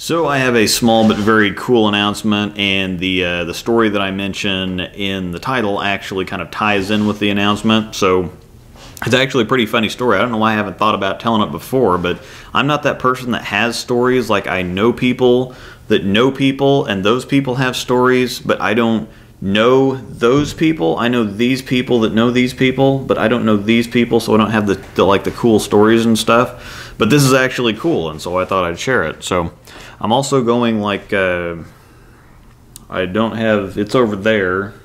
So I have a small but very cool announcement, and the story that I mention in the title actually kind of ties in with the announcement. So it's actually a pretty funny story. I don't know why I haven't thought about telling it before, but I'm not that person that has stories. Like, I know people that know people, and those people have stories, but I don't know those people. I know these people that know these people, but I don't know these people, so I don't have the cool stories and stuff. But this is actually cool, and so I thought I'd share it. So I'm also going like I don't have, it's over there.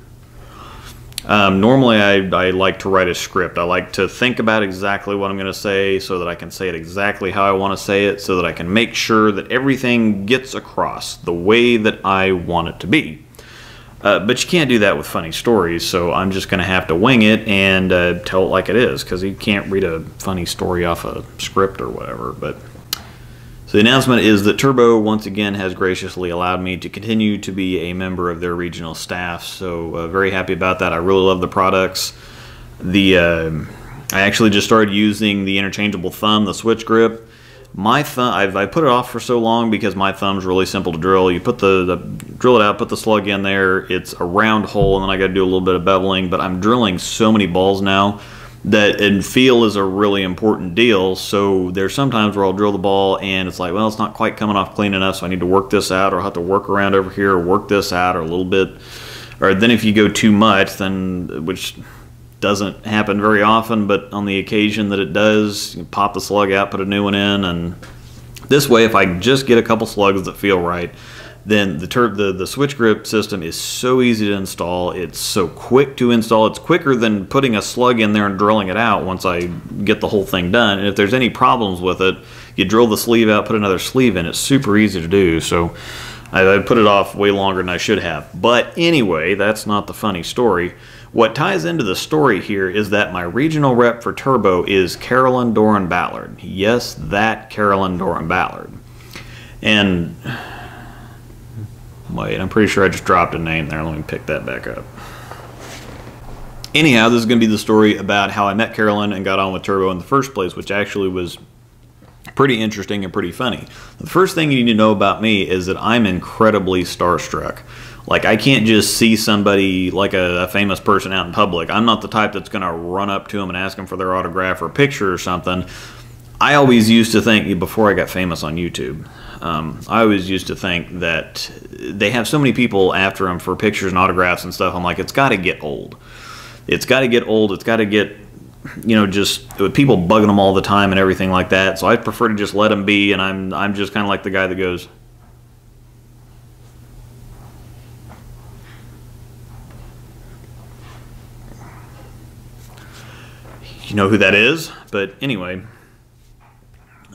Normally I like to write a script. I like to think about exactly what I'm going to say so that I can say it exactly how I want to say it, so that I can make sure that everything gets across the way that I want it to be. But you can't do that with funny stories, so I'm just going to have to wing it and tell it like it is, because you can't read a funny story off a script or whatever. But so the announcement is that Turbo once again has graciously allowed me to continue to be a member of their regional staff, so very happy about that. I really love the products. I actually just started using the interchangeable thumb, the switch grip. My thumb, I put it off for so long because my thumb's really simple to drill. You put drill it out, put the slug in there. It's a round hole, and then I got to do a little bit of beveling. But I'm drilling so many balls now that, and feel is a really important deal. So there's sometimes where I'll drill the ball and it's like, well, it's not quite coming off clean enough, so I need to work this out, or I'll have to work around over here, or work this out, or a little bit. Or then if you go too much, then, which doesn't happen very often, but on the occasion that it does, you pop the slug out, put a new one in, and this way, if I just get a couple slugs that feel right, then the switch grip system is so easy to install. It's so quick to install. It's quicker than putting a slug in there and drilling it out once I get the whole thing done. And if there's any problems with it, you drill the sleeve out, put another sleeve in. It's super easy to do. So I put it off way longer than I should have. But anyway, that's not the funny story. What ties into the story here is that my regional rep for Turbo is Carolyn Dorin-Ballard. Yes, that Carolyn Dorin-Ballard. And wait, I'm pretty sure I just dropped a name there. Let me pick that back up. Anyhow, this is going to be the story about how I met Carolyn and got on with Turbo in the first place, which actually was pretty interesting and pretty funny. The first thing you need to know about me is that I'm incredibly starstruck. Like, I can't just see somebody like a famous person out in public. I'm not the type that's going to run up to them and ask them for their autograph or picture or something. I always used to think, before I got famous on YouTube, I always used to think that they have so many people after them for pictures and autographs and stuff. I'm like, it's got to get old. It's got to get old. It's got to get, you know, just with people bugging them all the time and everything like that. So I prefer to just let them be, and I'm just kind of like the guy that goes, you know who that is. But anyway,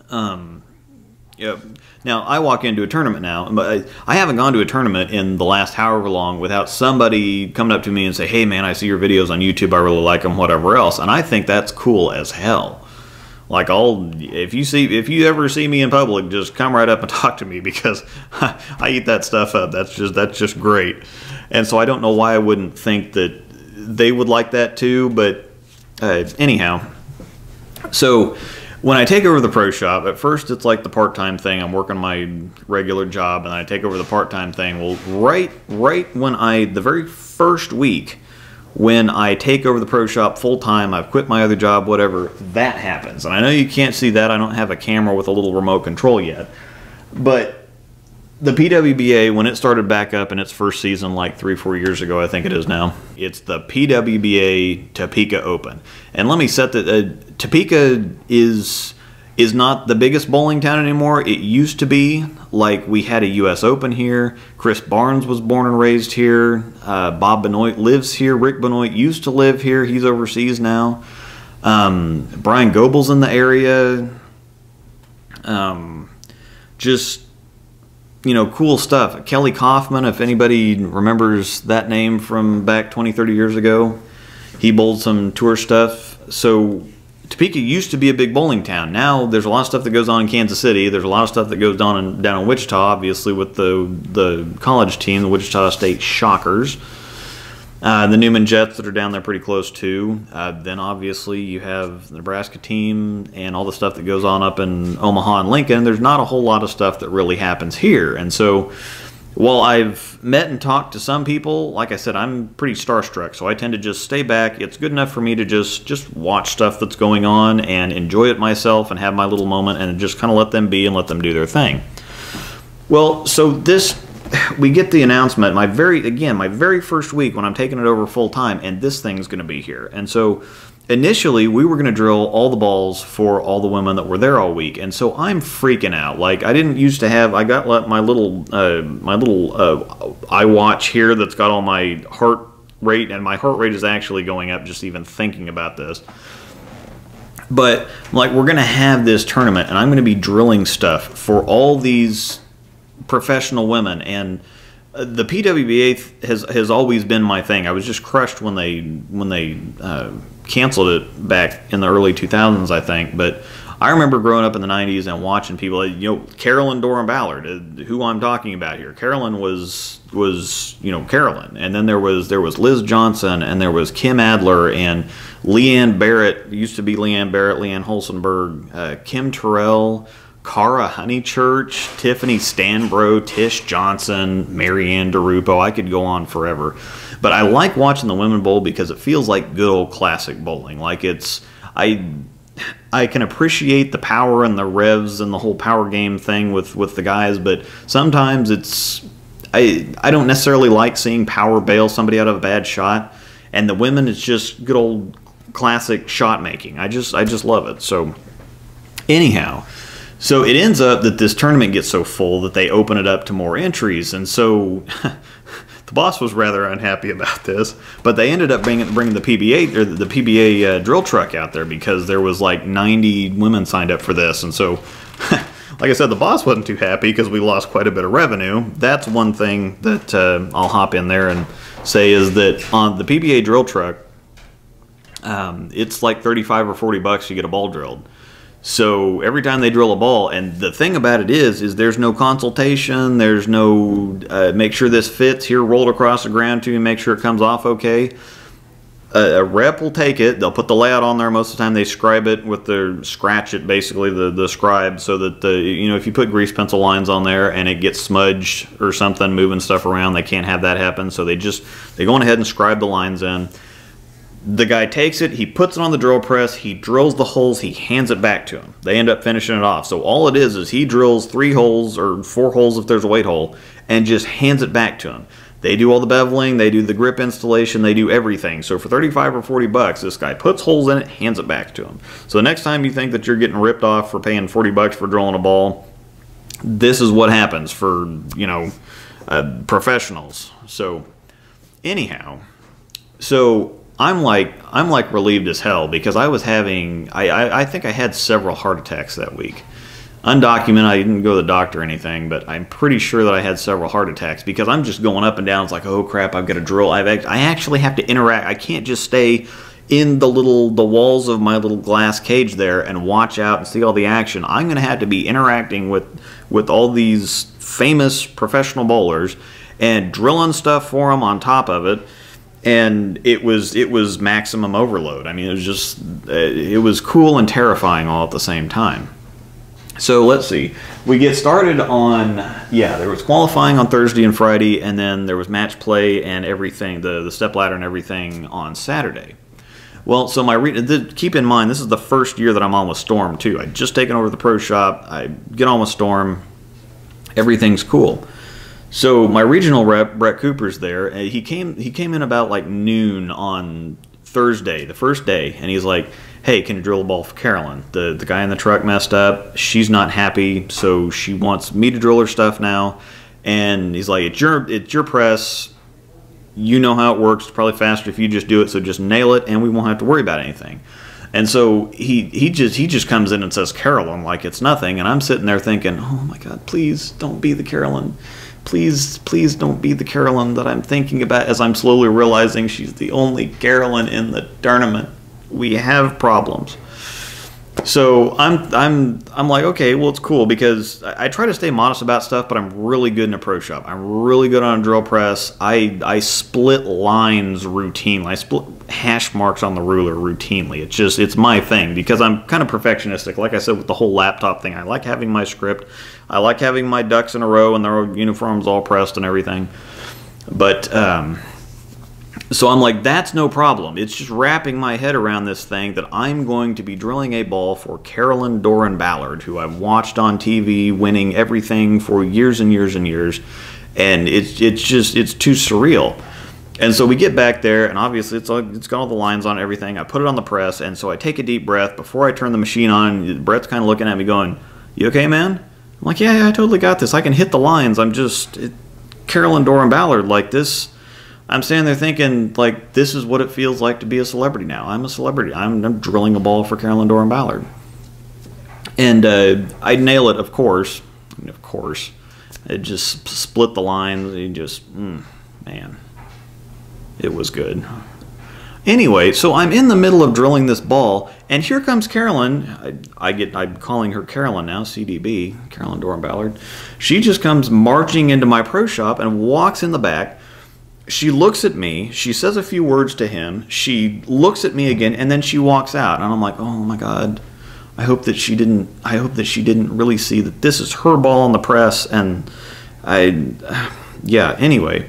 yeah. Now I walk into a tournament now, but I haven't gone to a tournament in the last however long without somebody coming up to me and say, "Hey man, I see your videos on YouTube. I really like them. Whatever else." And I think that's cool as hell. Like, if you ever see me in public, just come right up and talk to me, because I eat that stuff up. That's just great. And so I don't know why I wouldn't think that they would like that too, but. Anyhow, so when I take over the pro shop, at first it's like the part-time thing. I'm working my regular job, and I take over the part-time thing. Well, right when the very first week when I take over the pro shop full-time, I've quit my other job, whatever, that happens. And I know you can't see that. I don't have a camera with a little remote control yet. But the PWBA, when it started back up in its first season like 3 or 4 years ago, I think it is now, it's the PWBA Topeka Open. And let me set that, Topeka is not the biggest bowling town anymore. It used to be. Like, we had a US Open here. Chris Barnes was born and raised here. Bob Benoit lives here. Rick Benoit used to live here. He's overseas now. Brian Goebel's in the area. Just, you know, cool stuff. Kelly Kaufman, if anybody remembers that name from back 20, 30 years ago, he bowled some tour stuff. So Topeka used to be a big bowling town. Now there's a lot of stuff that goes on in Kansas City. There's a lot of stuff that goes on down in Wichita, obviously, with the college team, the Wichita State Shockers. The Newman Jets that are down there pretty close too. Then obviously you have the Nebraska team and all the stuff that goes on up in Omaha and Lincoln. There's not a whole lot of stuff that really happens here. And so while I've met and talked to some people, like I said, I'm pretty starstruck, so I tend to just stay back. It's good enough for me to just watch stuff that's going on and enjoy it myself and have my little moment and just kind of let them be and let them do their thing. Well, so we get the announcement my very first week when I'm taking it over full time, and this thing's going to be here. And so initially we were going to drill all the balls for all the women that were there all week, and so I'm freaking out. Like, I didn't used to have. I got my little iWatch here that's got all my heart rate, and my heart rate is actually going up just even thinking about this. But like, we're going to have this tournament, and I'm going to be drilling stuff for all these professional women, and the PWBA has always been my thing. I was just crushed when they canceled it back in the early 2000s, I think. But I remember growing up in the 90s and watching people, Carolyn Dorin-Ballard, who I'm talking about here. Carolyn was Carolyn, and then there was Liz Johnson, and there was Kim Adler, and Leanne Barrett, used to be Leanne Barrett, Leanne Holsenberg, Kim Terrell, Cara Honeychurch, Tiffany Stanbro, Tish Johnson, Marianne DeRupo. I could go on forever. But I like watching the Women Bowl because it feels like good old classic bowling. Like, I can appreciate the power and the revs and the whole power game thing with the guys, but sometimes I don't necessarily like seeing power bail somebody out of a bad shot. And the women, it's just good old classic shot making. I just love it. So anyhow, so it ends up that this tournament gets so full that they open it up to more entries, and so the boss was rather unhappy about this. But they ended up bringing the PBA or the PBA drill truck out there because there was like 90 women signed up for this, and so like I said, the boss wasn't too happy because we lost quite a bit of revenue. That's one thing that I'll hop in there and say is that on the PBA drill truck, it's like 35 or 40 bucks to get a ball drilled. So every time they drill a ball, and the thing about it is there's no consultation, there's no make sure this fits, here, roll it across the ground to you, make sure it comes off okay. A rep will take it, they'll put the layout on there. Most of the time they scribe it with scratch it, basically the scribe, so that if you put grease pencil lines on there and it gets smudged or something, moving stuff around, they can't have that happen. So they go on ahead and scribe the lines in. The guy takes it, he puts it on the drill press, he drills the holes, he hands it back to him. They end up finishing it off. So all it is he drills 3 holes or 4 holes if there's a weight hole and just hands it back to him. They do all the beveling, they do the grip installation, they do everything. So for 35 or 40 bucks, this guy puts holes in it, hands it back to him. So the next time you think that you're getting ripped off for paying 40 bucks for drilling a ball, this is what happens for, professionals. So anyhow, so I'm like relieved as hell because I was having, I think I had several heart attacks that week. Undocumented, I didn't go to the doctor or anything, but I'm pretty sure that I had several heart attacks because I'm just going up and down. It's like, oh crap, I've got to drill. I actually have to interact. I can't just stay in the walls of my little glass cage there and watch out and see all the action. I'm going to have to be interacting with all these famous professional bowlers and drilling stuff for them on top of it. And it was maximum overload. I mean, it was cool and terrifying all at the same time. So let's see. We get started on, there was qualifying on Thursday and Friday, and then there was match play and everything, the step ladder and everything on Saturday. Well, so keep in mind, this is the first year that I'm on with Storm too. I just taken over the pro shop. I get on with Storm. Everything's cool. So my regional rep, Brett Cooper's there. He came in about like noon on Thursday, the first day, and he's like, hey, can you drill a ball for Carolyn? The guy in the truck messed up. She's not happy, so she wants me to drill her stuff now. And he's like, it's your press. You know how it works. It's probably faster if you just do it, so just nail it, and we won't have to worry about anything. And so he just comes in and says Carolyn like it's nothing, and I'm sitting there thinking, oh my God, please don't be the Carolyn. Please don't be the Carolyn that I'm thinking about, as I'm slowly realizing she's the only Carolyn in the tournament. We have problems. So I'm like, okay, well, it's cool because I try to stay modest about stuff, but I'm really good in a pro shop. I'm really good on a drill press. I split lines routinely. I split hash marks on the ruler routinely. It's my thing because I'm kind of perfectionistic. Like I said with the whole laptop thing, I like having my script. I like having my ducks in a row and their uniforms all pressed and everything. But so I'm like, that's no problem. It's just wrapping my head around this thing that I'm going to be drilling a ball for Carolyn Dorin-Ballard, who I've watched on TV winning everything for years and years and years. And it's too surreal. And so we get back there, and obviously it's got all the lines on everything. I put it on the press, and so I take a deep breath. Before I turn the machine on, Brett's kind of looking at me going, "You okay, man?" I'm like, yeah, I totally got this. I can hit the lines. Carolyn Dorin-Ballard, like this. I'm standing there thinking, like, this is what it feels like to be a celebrity now. I'm a celebrity. I'm drilling a ball for Carolyn Dorin-Ballard. And I nail it, of course. Of course. It just split the lines. It just, man. It was good. Anyway, so I'm in the middle of drilling this ball, and here comes Carolyn. I'm calling her Carolyn now, CDB, Carolyn Dorin-Ballard. She just comes marching into my pro shop and walks in the back. She looks at me, she says a few words to him, she looks at me again, and then she walks out. And I'm like, oh my God, I hope that she didn't really see that this is her ball on the press. And yeah, anyway.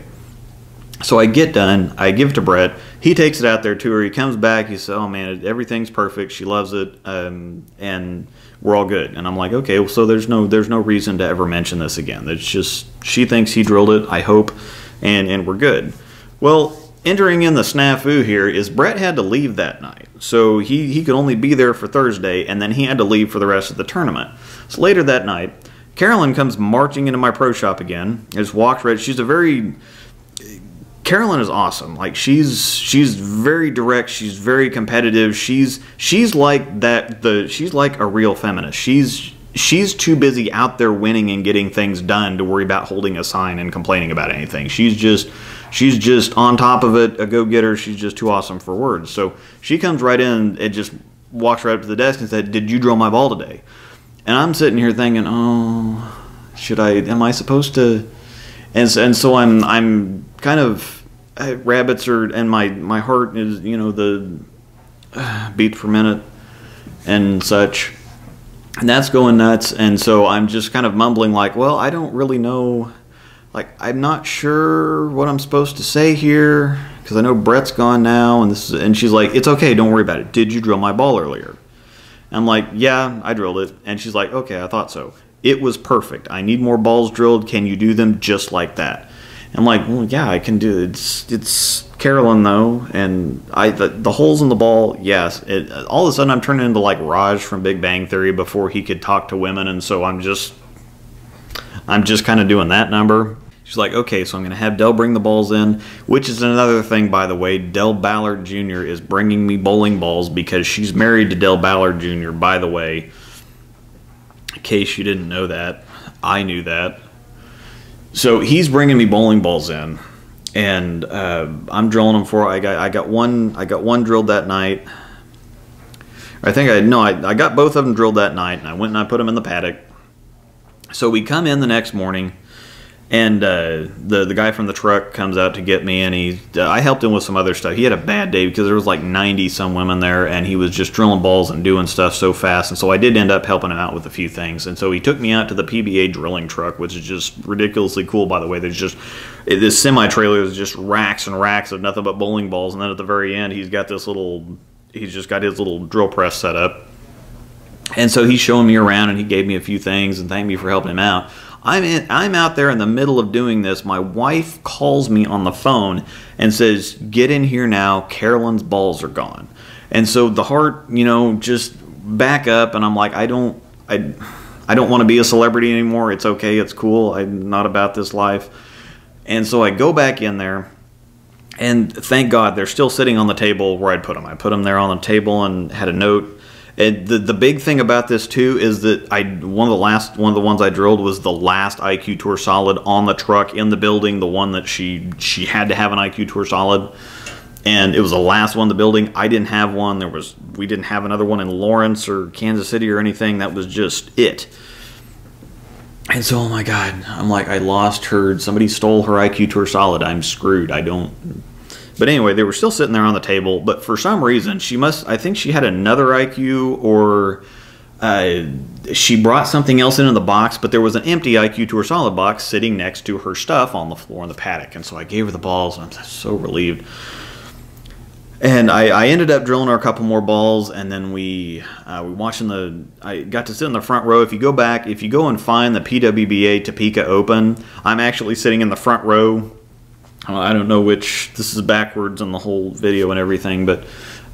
So I get done, I give it to Brett, he takes it out there to her, he comes back, he says, oh man, everything's perfect, she loves it, and we're all good. And I'm like, okay, well, so there's no reason to ever mention this again. It's just, she thinks he drilled it, I hope, and we're good. Well, entering in the snafu here is Brett had to leave that night. So he could only be there for Thursday, and then he had to leave for the rest of the tournament. So later that night, Carolyn comes marching into my pro shop again, just walks right, Carolyn is awesome. Like she's very direct. She's very competitive. She's like that. She's like a real feminist. She's too busy out there winning and getting things done to worry about holding a sign and complaining about anything. She's just on top of it, a go-getter. She's just too awesome for words. So she comes right in and just walks right up to the desk and said, "Did you drill my ball today?" And I'm sitting here thinking, oh, am I supposed to? And so I'm kind of, rabbits are, and my heart is, the beats per minute and such, and that's going nuts. And so I'm just kind of mumbling like, well, I don't really know, like, I'm not sure what I'm supposed to say here because I know Brett's gone now, and she's like, it's okay, don't worry about it. Did you drill my ball earlier? And I'm like, yeah, I drilled it. And she's like, okay, I thought so. It was perfect. I need more balls drilled. Can you do them just like that? I'm like, well, yeah, I can do it. It's Carolyn, though, and the holes in the ball, yes. All of a sudden, I'm turning into like Raj from Big Bang Theory before he could talk to women, and so I'm just kind of doing that number. She's like, okay, so I'm going to have Dell bring the balls in, which is another thing, by the way. Dell Ballard Jr. is bringing me bowling balls because she's married to Dell Ballard Jr., by the way. In case you didn't know that, I knew that. So he's bringing me bowling balls in, and I'm drilling them for. I got one drilled that night. I got both of them drilled that night, and I went and I put them in the paddock. So we come in the next morning, and the guy from the truck comes out to get me, and I helped him with some other stuff. He had a bad day because there was like 90 some women there, and he was just drilling balls and doing stuff so fast. And so I did end up helping him out with a few things. And so he took me out to the PBA drilling truck, which is just ridiculously cool, by the way. There's just this semi-trailer is just racks and racks of nothing but bowling balls, and then at the very end he's got his little drill press set up. And so he's showing me around, and he gave me a few things and thanked me for helping him out. I'm out there in the middle of doing this. My wife calls me on the phone and says, "Get in here now. Carolyn's balls are gone." And so the heart, just back up, and I'm like, I don't want to be a celebrity anymore. It's okay. It's cool. I'm not about this life. And so I go back in there, and thank God they're still sitting on the table where I'd put them. I put them there on the table and had a note. And the big thing about this too is that one of the ones I drilled was the last IQ Tour Solid on the truck in the building, the one that she had to have an IQ Tour Solid. and it was the last one in the building. I didn't have one. We didn't have another one in Lawrence or Kansas City or anything. That was just it. And so, oh my God, I'm like, I lost her. Somebody stole her IQ Tour Solid. I'm screwed. I don't. But anyway, they were still sitting there on the table. But for some reason, I think she had another IQ, or she brought something else into the box. But there was an empty IQ Tour Solid box sitting next to her stuff on the floor in the paddock. And so I gave her the balls, and I'm so relieved. And I ended up drilling her a couple more balls, and then we watching I got to sit in the front row. If you go and find the PWBA Topeka Open, I'm actually sitting in the front row. I don't know which, this is backwards in the whole video and everything, but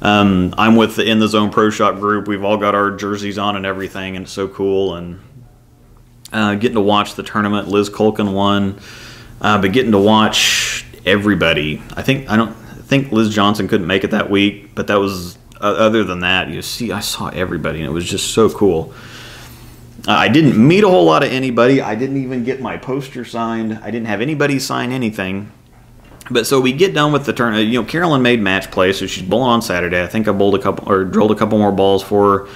I'm with the In the Zone Pro Shop group. We've all got our jerseys on and everything, and it's so cool. And getting to watch the tournament. Liz Culkin won, but getting to watch everybody. I think Liz Johnson couldn't make it that week, but that was, other than that, I saw everybody, and it was just so cool. I didn't meet a whole lot of anybody. I didn't even get my poster signed. I didn't have anybody sign anything. But so we get done with the tournament. Carolyn made match play, so she's bowling on Saturday. I think I drilled a couple more balls for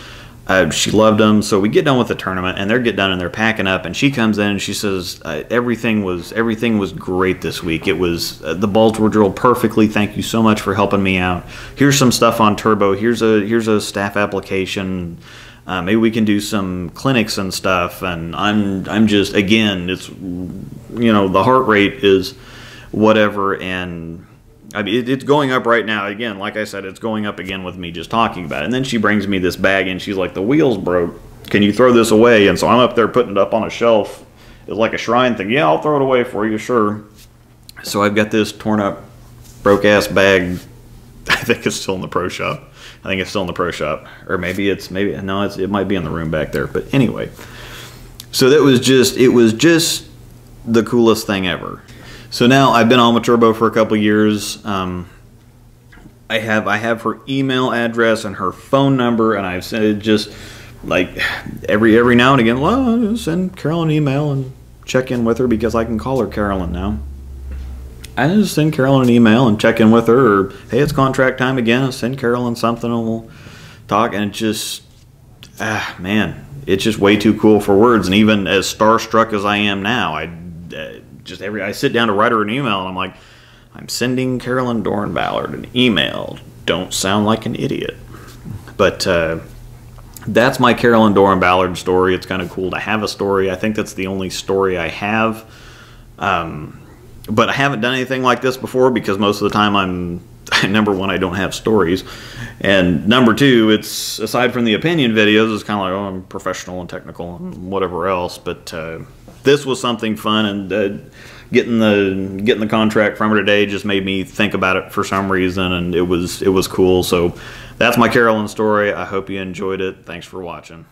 her. She loved them. So we get done with the tournament, and they're packing up, and she comes in and she says, everything was great this week. It was, the balls were drilled perfectly. Thank you so much for helping me out. Here's some stuff on turbo. Here's a staff application. Maybe we can do some clinics and stuff. And I'm just, again, it's, the heart rate is whatever, and I mean, it's going up right now. Again, like I said, it's going up again with me just talking about it. And then she brings me this bag, and she's like, the wheel's broke. Can you throw this away? And so I'm up there putting it up on a shelf. It's like a shrine thing. Yeah, I'll throw it away for you, sure. So I've got this torn up, broke-ass bag. I think it's still in the pro shop. Or maybe it might be in the room back there. But anyway, so it was just the coolest thing ever. So now I've been on with Turbo for a couple of years. I have her email address and her phone number, and I've said just like every now and again, well, I'll send Carolyn an email and check in with her, because I can call her Carolyn now. I just send Carolyn an email and check in with her, or hey, it's contract time again. I'll send Carolyn something and we'll talk. And it just, man, it's just way too cool for words. And even as starstruck as I am now, I sit down to write her an email, and I'm like, I'm sending Carolyn Dorin-Ballard an email. Don't sound like an idiot. But that's my Carolyn Dorin-Ballard story. It's kind of cool to have a story. I think that's the only story I have. But I haven't done anything like this before, because most of the time number one, I don't have stories. And number two, it's, aside from the opinion videos, it's kind of like, oh, I'm professional and technical and whatever else. But this was something fun, and getting the contract from her today just made me think about it for some reason, and it was cool. So that's my Carolyn story. I hope you enjoyed it. Thanks for watching.